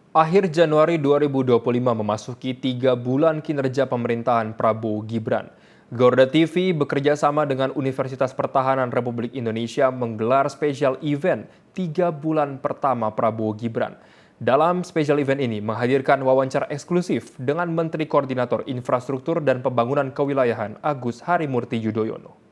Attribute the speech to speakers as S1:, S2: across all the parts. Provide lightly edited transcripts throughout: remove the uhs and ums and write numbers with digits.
S1: Akhir Januari 2025 memasuki 3 bulan kinerja pemerintahan Prabowo Gibran. Garuda TV bekerja sama dengan Universitas Pertahanan Republik Indonesia menggelar spesial event 3 bulan pertama Prabowo Gibran. Dalam spesial event ini menghadirkan wawancara eksklusif dengan Menteri Koordinator Infrastruktur dan Pembangunan Kewilayahan Agus Harimurti Yudhoyono.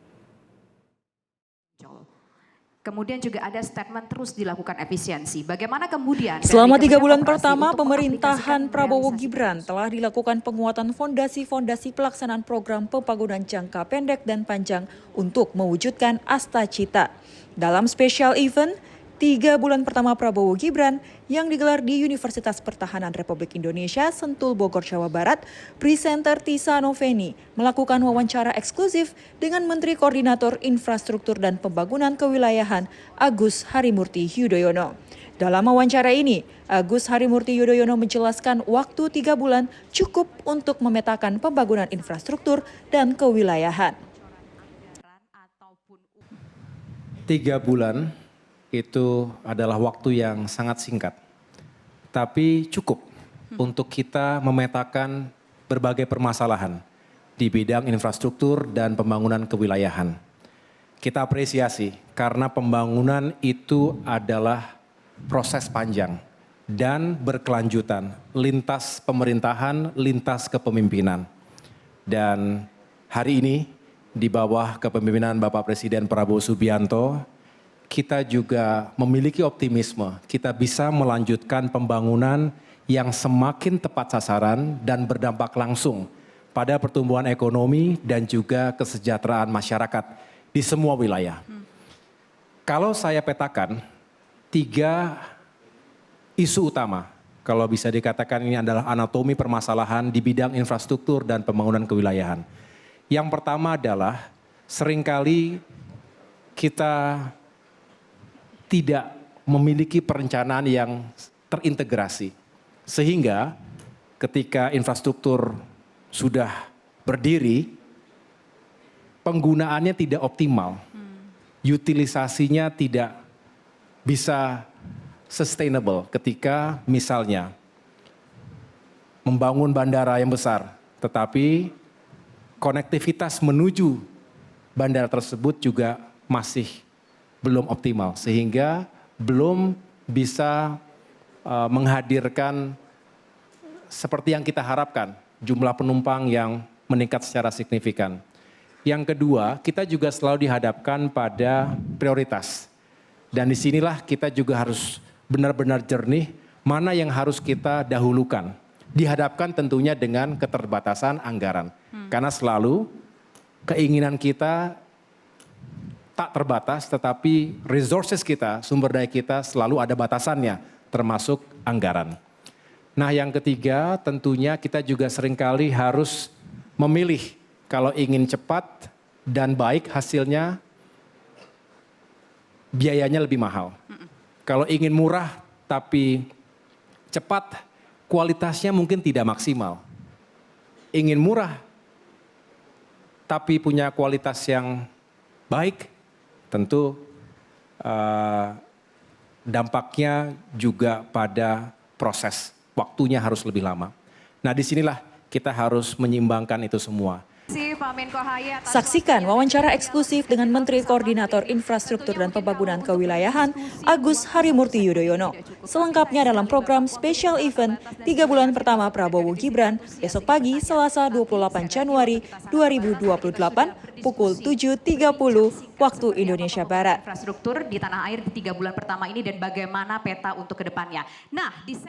S2: Kemudian juga ada statement terus dilakukan efisiensi. Bagaimana kemudian?
S3: Selama 3 bulan pertama pemerintahan Prabowo Gibran telah dilakukan penguatan fondasi-fondasi pelaksanaan program pembangunan jangka pendek dan panjang untuk mewujudkan Asta Cita. Dalam special event 3 bulan pertama Prabowo Gibran yang digelar di Universitas Pertahanan Republik Indonesia Sentul Bogor, Jawa Barat, presenter Tisa Noveni melakukan wawancara eksklusif dengan Menteri Koordinator Infrastruktur dan Pembangunan Kewilayahan Agus Harimurti Yudhoyono. Dalam wawancara ini, Agus Harimurti Yudhoyono menjelaskan waktu 3 bulan cukup untuk memetakan pembangunan infrastruktur dan kewilayahan.
S4: 3 bulan itu adalah waktu yang sangat singkat, tapi cukup untuk kita memetakan berbagai permasalahan di bidang infrastruktur dan pembangunan kewilayahan. Kita apresiasi karena pembangunan itu adalah proses panjang dan berkelanjutan, lintas pemerintahan, lintas kepemimpinan. Dan hari ini di bawah kepemimpinan Bapak Presiden Prabowo Subianto, kita juga memiliki optimisme kita bisa melanjutkan pembangunan yang semakin tepat sasaran dan berdampak langsung pada pertumbuhan ekonomi dan juga kesejahteraan masyarakat di semua wilayah. Kalau saya petakan 3 isu utama, kalau bisa dikatakan ini adalah anatomi permasalahan di bidang infrastruktur dan pembangunan kewilayahan. Yang pertama adalah seringkali kita tidak memiliki perencanaan yang terintegrasi. Sehingga ketika infrastruktur sudah berdiri, penggunaannya tidak optimal. Utilisasinya tidak bisa sustainable ketika misalnya membangun bandara yang besar, tetapi konektivitas menuju bandara tersebut juga masih belum optimal, sehingga belum bisa menghadirkan seperti yang kita harapkan, jumlah penumpang yang meningkat secara signifikan. Yang kedua, kita juga selalu dihadapkan pada prioritas. Dan disinilah kita juga harus benar-benar jernih, mana yang harus kita dahulukan. Dihadapkan tentunya dengan keterbatasan anggaran. Karena selalu keinginan kita tak terbatas, tetapi resources kita, sumber daya kita selalu ada batasannya, termasuk anggaran. Nah, yang ketiga tentunya kita juga seringkali harus memilih kalau ingin cepat dan baik hasilnya, biayanya lebih mahal. Kalau ingin murah tapi cepat, kualitasnya mungkin tidak maksimal. Ingin murah tapi punya kualitas yang baik, tentu dampaknya juga pada proses, waktunya harus lebih lama. Nah, disinilah kita harus menyeimbangkan itu semua.
S3: Saksikan wawancara eksklusif dengan Menteri Koordinator Infrastruktur dan Pembangunan Kewilayahan Agus Harimurti Yudhoyono. Selengkapnya dalam program Special Event 3 bulan pertama Prabowo Gibran besok pagi Selasa 28 Januari 2028 pukul 7.30 waktu Indonesia Barat.
S2: Infrastruktur di tanah air di 3 bulan pertama ini dan bagaimana peta untuk kedepannya. Nah, di